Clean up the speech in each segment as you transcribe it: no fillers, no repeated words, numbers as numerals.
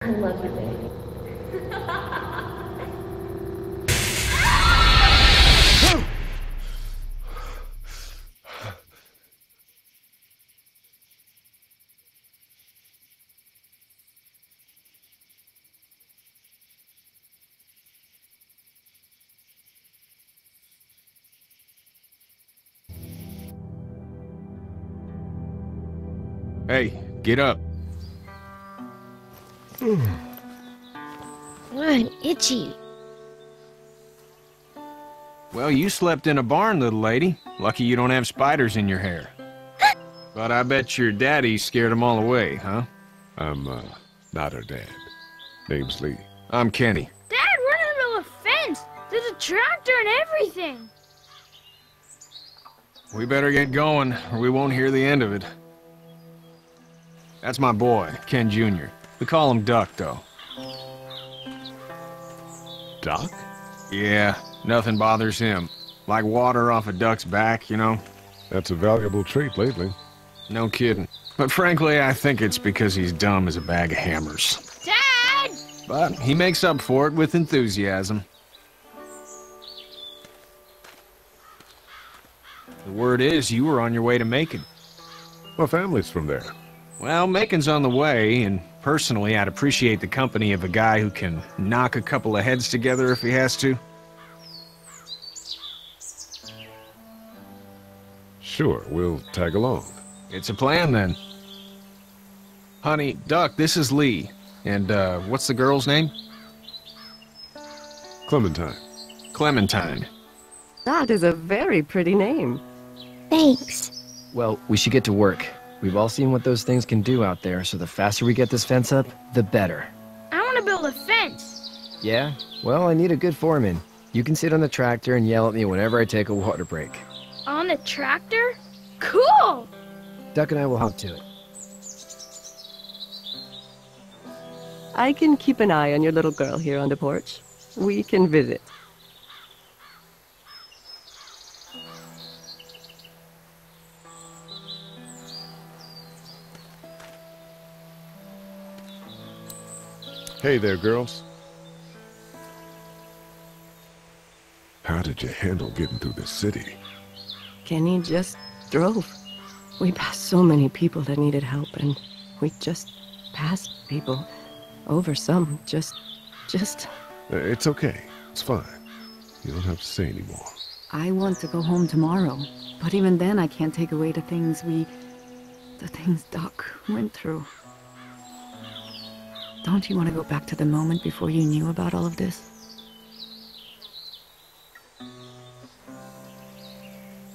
I love you, baby. Hey, get up. I'm itchy. Well, you slept in a barn, little lady. Lucky you don't have spiders in your hair. But I bet your daddy scared them all away, huh? I'm, not her dad. Name's Lee. I'm Kenny. Dad, we're in the middle of a fence. There's a tractor and everything. We better get going, or we won't hear the end of it. That's my boy, Ken Jr. We call him Duck, though. Doc? Yeah, nothing bothers him. Like water off a duck's back, you know? That's a valuable trait lately. No kidding. But frankly, I think it's because he's dumb as a bag of hammers. Dad! But he makes up for it with enthusiasm. The word is you were on your way to Macon. My family's from there. Well, Macon's on the way, and personally, I'd appreciate the company of a guy who can knock a couple of heads together if he has to. Sure, we'll tag along. It's a plan, then. Honey, Duck, this is Lee. And, what's the girl's name? Clementine. Clementine. That is a very pretty name. Thanks. Well, we should get to work. We've all seen what those things can do out there, so the faster we get this fence up, the better. I want to build a fence. Yeah? Well, I need a good foreman. You can sit on the tractor and yell at me whenever I take a water break. On the tractor? Cool! Duck and I will hop to it. I can keep an eye on your little girl here on the porch. We can visit. Hey there, girls. How did you handle getting through the city? Kenny just drove. We passed so many people that needed help, and we just passed people. Over some, just... It's okay. It's fine. You don't have to say anymore. I want to go home tomorrow, but even then I can't take away the things Doc went through. Don't you want to go back to the moment before you knew about all of this?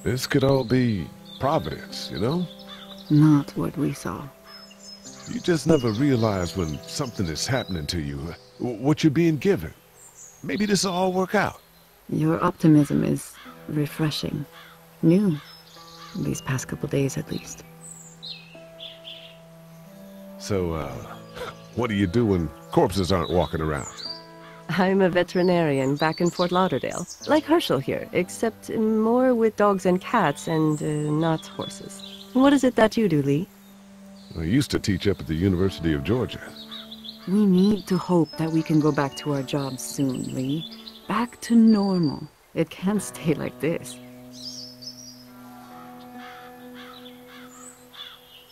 This could all be Providence, you know? Not what we saw. You just never realize when something is happening to you, what you're being given. Maybe this will all work out. Your optimism is refreshing. New. These past couple days, at least. So, what do you do when corpses aren't walking around? I'm a veterinarian back in Fort Lauderdale. Like Hershel here, except more with dogs and cats and not horses. What is it that you do, Lee? I used to teach up at the University of Georgia. We need to hope that we can go back to our jobs soon, Lee. Back to normal. It can't stay like this.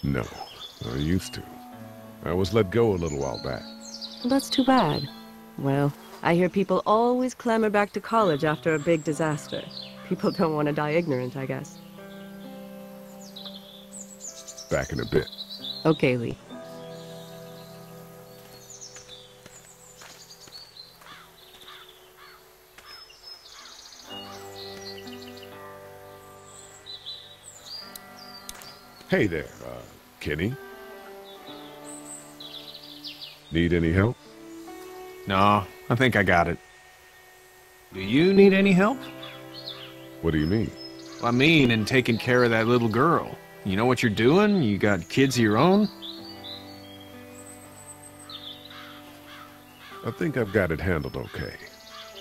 No, I used to. I was let go a little while back. That's too bad. Well, I hear people always clamor back to college after a big disaster. People don't want to die ignorant, I guess. Back in a bit. Okay, Lee. Hey there, Kenny. Need any help? No, I think I got it. Do you need any help? What do you mean? I mean, in taking care of that little girl. You know what you're doing? You got kids of your own? I think I've got it handled okay.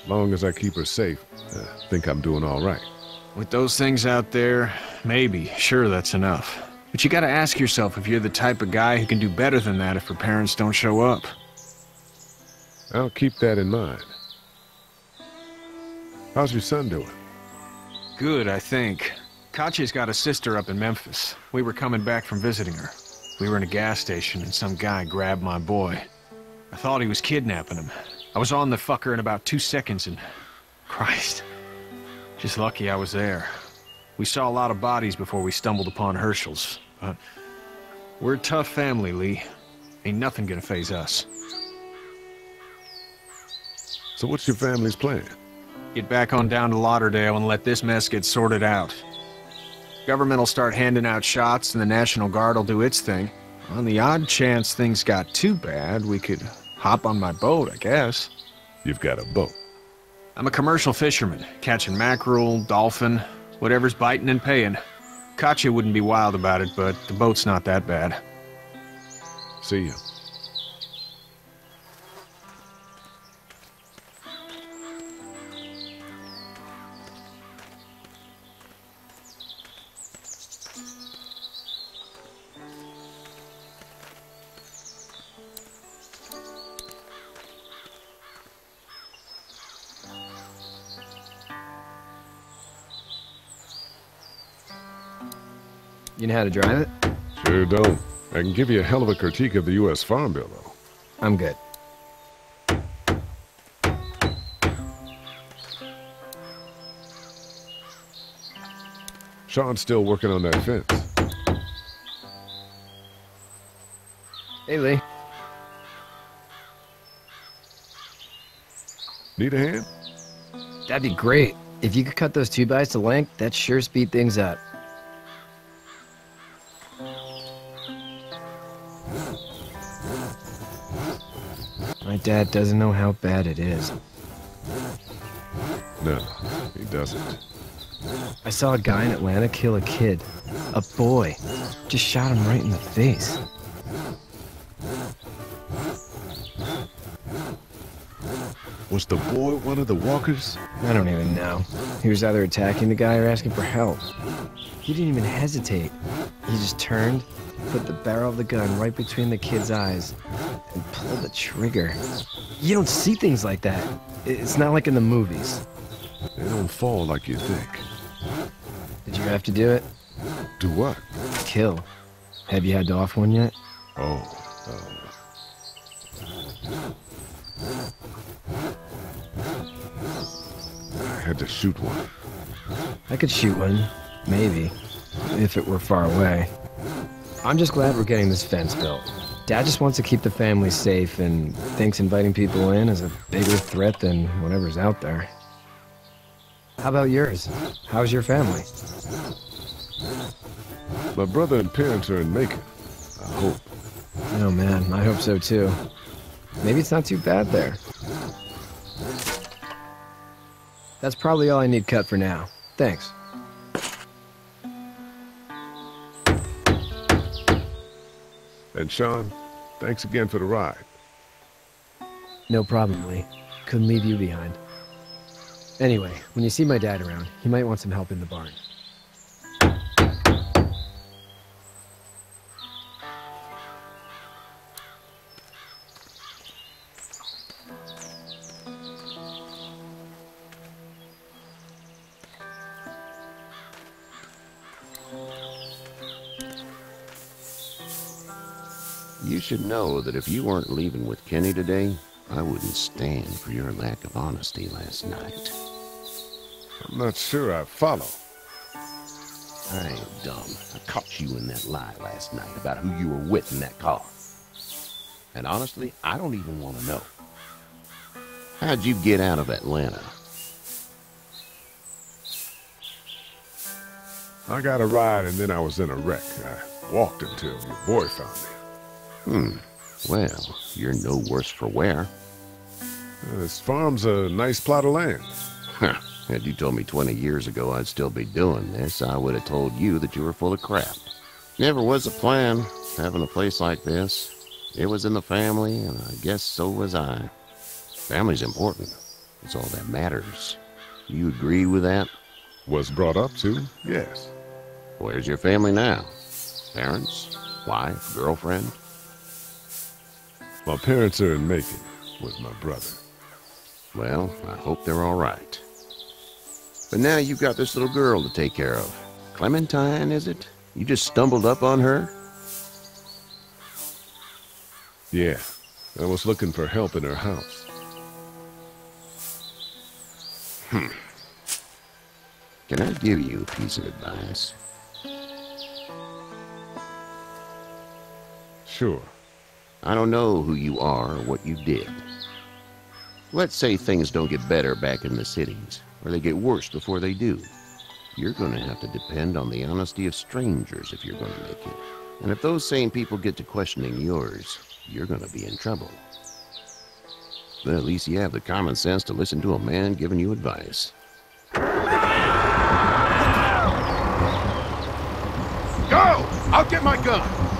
Long as I keep her safe, I think I'm doing all right. With those things out there, maybe, sure, that's enough. But you gotta ask yourself if you're the type of guy who can do better than that if her parents don't show up. I'll keep that in mind. How's your son doing? Good, I think. Katya's got a sister up in Memphis. We were coming back from visiting her. We were in a gas station and some guy grabbed my boy. I thought he was kidnapping him. I was on the fucker in about 2 seconds and... Christ. Just lucky I was there. We saw a lot of bodies before we stumbled upon Hershel's, but... We're a tough family, Lee. Ain't nothing gonna faze us. So what's your family's plan? Get back on down to Lauderdale and let this mess get sorted out. Government will start handing out shots and the National Guard will do its thing. On the odd chance things got too bad, we could hop on my boat, I guess. You've got a boat. I'm a commercial fisherman, catching mackerel, dolphin, whatever's biting and paying. Katya wouldn't be wild about it, but the boat's not that bad. See you. You know how to drive it? Sure don't. I can give you a hell of a critique of the U.S. Farm Bill, though. I'm good. Shawn's still working on that fence. Hey, Lee. Need a hand? That'd be great. If you could cut those 2x to length, that'd sure speed things up. My dad doesn't know how bad it is. No, he doesn't. I saw a guy in Atlanta kill a kid. A boy. Just shot him right in the face. Was the boy one of the walkers? I don't even know. He was either attacking the guy or asking for help. He didn't even hesitate. He just turned, put the barrel of the gun right between the kid's eyes, and pulled the trigger. You don't see things like that. It's not like in the movies. They don't fall like you think. Did you have to do it? Do what? Kill. Have you had to off one yet? I had to shoot one. I could shoot one, maybe, if it were far away. I'm just glad we're getting this fence built. Dad just wants to keep the family safe and thinks inviting people in is a bigger threat than whatever's out there. How about yours? How's your family? My brother and parents are in Macon. I hope. Oh man, I hope so too. Maybe it's not too bad there. That's probably all I need cut for now. Thanks. And Shawn, thanks again for the ride. No problem, Lee. Couldn't leave you behind. Anyway, when you see my dad around, he might want some help in the barn. You should know that if you weren't leaving with Kenny today, I wouldn't stand for your lack of honesty last night. I'm not sure I follow. I am dumb. I caught you in that lie last night about who you were with in that car. And honestly, I don't even want to know. How'd you get out of Atlanta? I got a ride and then I was in a wreck. I walked until your boy found me. Well, you're no worse for wear. This farm's a nice plot of land. Huh. Had you told me 20 years ago I'd still be doing this, I would have told you that you were full of crap. Never was a plan, having a place like this. It was in the family, and I guess so was I. Family's important. It's all that matters. You agree with that? Was brought up to, yes. Where's your family now? Parents? Wife? Girlfriend? My parents are in Macon, was my brother. Well, I hope they're all right. But now you've got this little girl to take care of. Clementine, is it? You just stumbled up on her? Yeah, I was looking for help in her house. Can I give you a piece of advice? Sure. I don't know who you are or what you did. Let's say things don't get better back in the cities, or they get worse before they do. You're going to have to depend on the honesty of strangers if you're going to make it. And if those same people get to questioning yours, you're going to be in trouble. But at least you have the common sense to listen to a man giving you advice. Go! I'll get my gun!